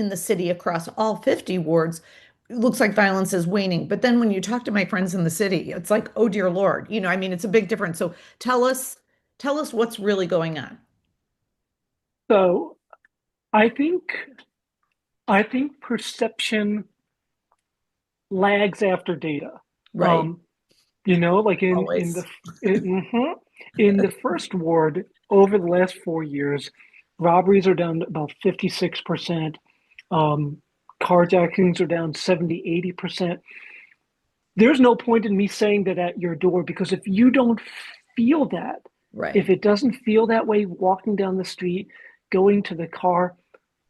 in the city across all 50 wards, it looks like violence is waning. But then when you talk to my friends in the city, it's like, oh dear Lord, I mean, it's a big difference. So tell us, tell us what's really going on. So I think I think perception lags after data. Right. Um, like Always. in the first ward over the last 4 years, robberies are down about 56%. Um, Carjackings are down 70, 80%. There's no point in me saying that at your door because if you don't feel that, if Right. it doesn't feel that way walking down the street, going to the car,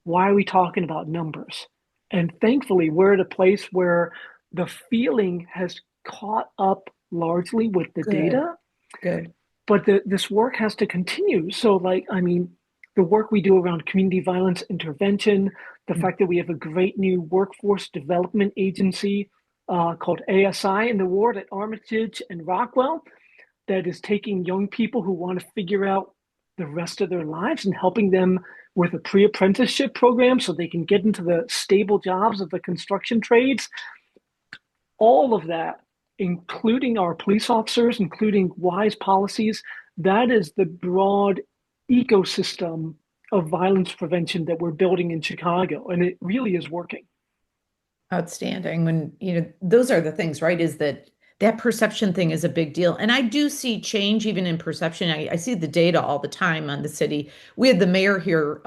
why are we talking about numbers? And thankfully, we're at a place where the feeling has caught up largely with the Good. data, Good. but this work has to continue. So, like, I mean, the work we do around community violence intervention, the fact that we have a great new workforce development agency called ASI in the ward at Armitage and Rockwell that is taking young people who want to figure out the rest of their lives and helping them with a pre-apprenticeship program so they can get into the stable jobs of the construction trades. All of that, including our police officers, including wise policies, that is the broad ecosystem of violence prevention that we're building in Chicago. And it really is working. Outstanding. When, those are the things, right? Is that perception thing is a big deal. And I do see change even in perception. I see the data all the time on the city. We had the mayor here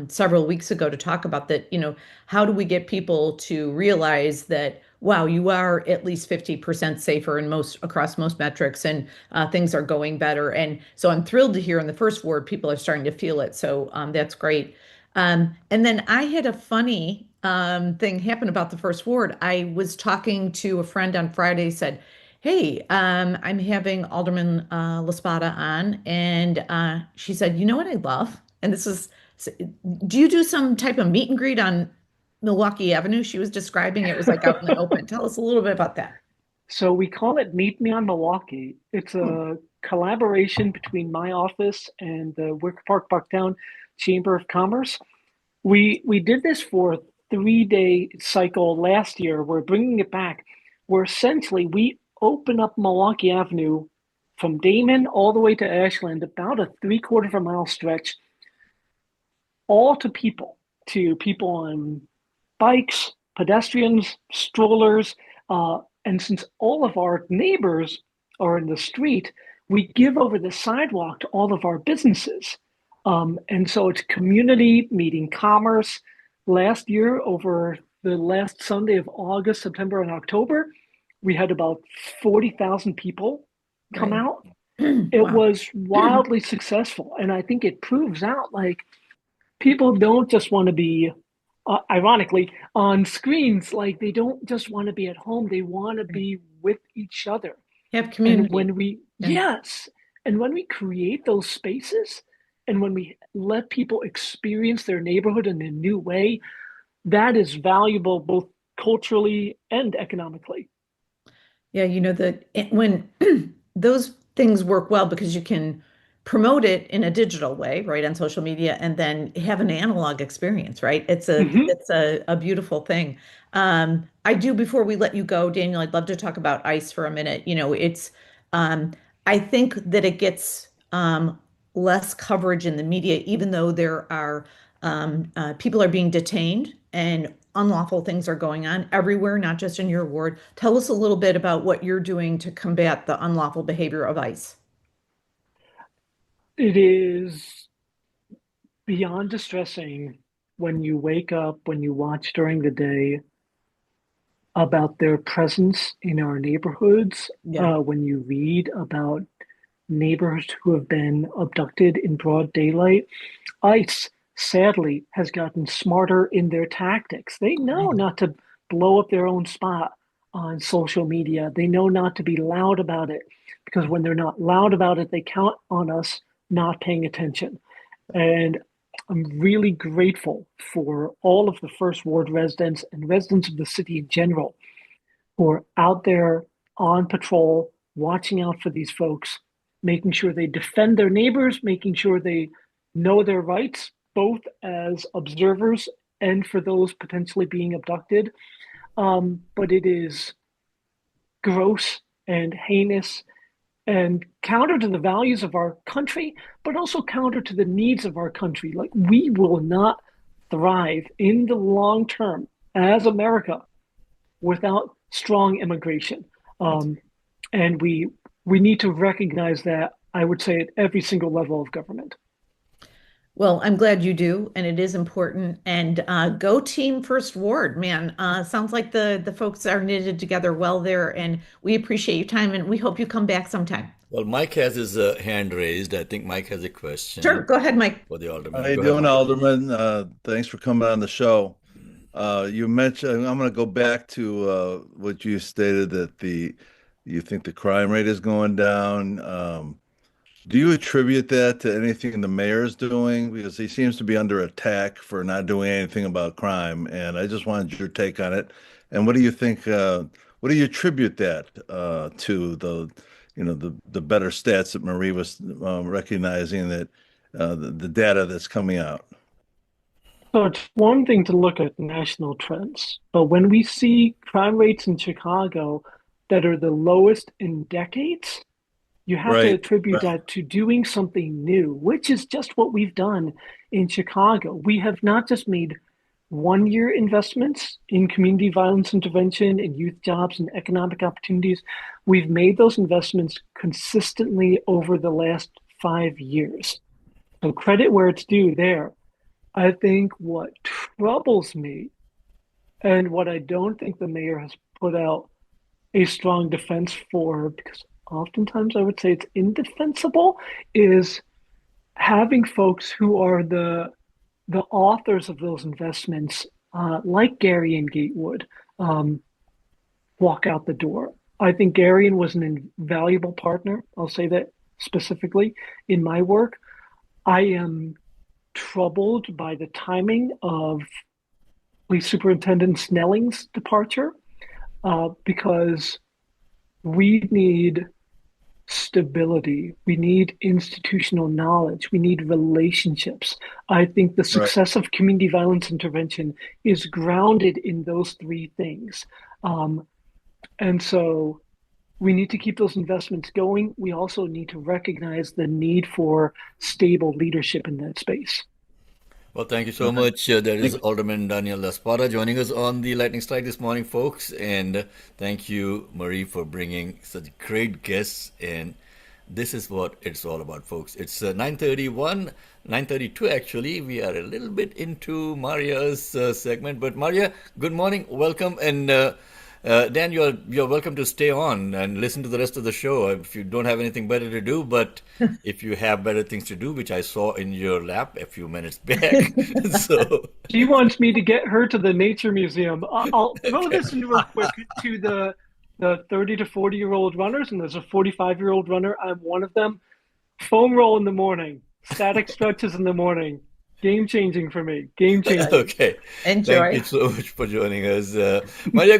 several weeks ago to talk about that, how do we get people to realize that, wow, you are at least 50% safer in across most metrics and things are going better. And so I'm thrilled to hear in the first ward, people are starting to feel it. So that's great. And then I had a funny thing happen about the first ward. I was talking to a friend on Friday, said, hey, I'm having Alderman La Spata on. And she said, you know what I love? And this is, do you do some type of meet and greet on Milwaukee Avenue? She was describing it was like out in the open. Tell us a little bit about that. So we call it Meet Me on Milwaukee. It's Hmm. a collaboration between my office and the Wicker Park Bucktown Chamber of Commerce. We did this for a 3 day cycle last year. We're bringing it back. Where essentially we open up Milwaukee Avenue from Damon all the way to Ashland, about a three-quarter of a mile stretch, all to people on bikes, pedestrians, strollers. And since all of our neighbors are in the street, we give over the sidewalk to all of our businesses. And so it's community meeting commerce. Last year, over the last Sunday of August, September, and October, we had about 40,000 people come Right. out. It Wow. was wildly successful. And I think it proves out like people don't just want to be, ironically, on screens. Like they don't just want to be at home. They want to Right. be with each other. Have And community. Yeah. when we create those spaces and when we let people experience their neighborhood in a new way, that is valuable both culturally and economically. Yeah, when those things work well because you can promote it in a digital way, right, on social media, and then have an analog experience, right? Mhm. It's a beautiful thing. I do before we let you go, Daniel, I'd love to talk about ICE for a minute. Um, I think that it gets less coverage in the media, even though there are people are being detained and unlawful things are going on everywhere, not just in your ward. Tell us a little bit about what you're doing to combat the unlawful behavior of ICE. It is beyond distressing when you wake up, when you watch during the day about their presence in our neighborhoods, Yeah, when you read about neighbors who have been abducted in broad daylight. ICE, sadly, has gotten smarter in their tactics. They I know know. not to blow up their own spot on social media. They know not to be loud about it because when they're not loud about it, they count on us not paying attention. And I'm really grateful for all of the First Ward residents and residents of the city in general who are out there on patrol, watching out for these folks, making sure they defend their neighbors, making sure they know their rights, both as observers and for those potentially being abducted. But it is gross and heinous and counter to the values of our country, but also counter to the needs of our country. Like, we will not thrive in the long term as America without strong immigration. Um, and we need to recognize that, I would say, at every single level of government. Well, I'm glad you do, and it is important. And go team First Ward, man. Sounds like the folks are knitted together well there, and we appreciate your time, and we hope you come back sometime. Well, Mike has his hand raised. I think Mike has a Sure, question go ahead, Mike. for the How alderman. you Go ahead, doing, Mike. Alderman? Thanks for coming on the show. You mentioned, I'm going to go back to what you stated that you think the crime rate is going down. Do you attribute that to anything the mayor's doing? Because he seems to be under attack for not doing anything about crime, and I just wanted your take on it. And what do you think? What do you attribute that to the better stats that Marie was recognizing that the data that's coming out? So it's one thing to look at national trends, but when we see crime rates in Chicago that are the lowest in decades, you have to Right. attribute that to doing something new, which is just what we've done in Chicago. We have not just made 1 year investments in community violence intervention and youth jobs and economic opportunities. We've made those investments consistently over the last 5 years. So credit where it's due there. I think what troubles me and what I don't think the mayor has put out a strong defense for, because oftentimes I would say it's indefensible, is having folks who are the authors of those investments, like Gary and Gatewood, um, walk out the door. I think Gary was an invaluable partner. I'll say that specifically in my work. I am troubled by the timing of Police Superintendent Snelling's departure, because we need stability. We need institutional knowledge. We need relationships. I think the Right. success of community violence intervention is grounded in those three things. Um, and so we need to keep those investments going. We also need to recognize the need for stable leadership in that space. Well, thank you so Right. much. That is Thank Alderman Daniel LaSpata joining us on the Lightning Strike this morning, folks. And thank you, Marie, for bringing such great guests. And this is what it's all about, folks. It's 9:31, 9:32 actually. We are a little bit into Maria's segment. But Maria, good morning, welcome. And Dan, you're welcome to stay on and listen to the rest of the show if you don't have anything better to do. But if you have better things to do, which I saw in your lap a few minutes back, so She wants me to get her to the Nature Museum. I'll throw this in real quick to the 30 to 40-year-old runners, and there's a 45-year-old runner. I'm one of them. Foam roll in the morning, static stretches in the morning. Game changing for me. Game changing. okay. Thank Enjoy. you so much for joining us, Maria.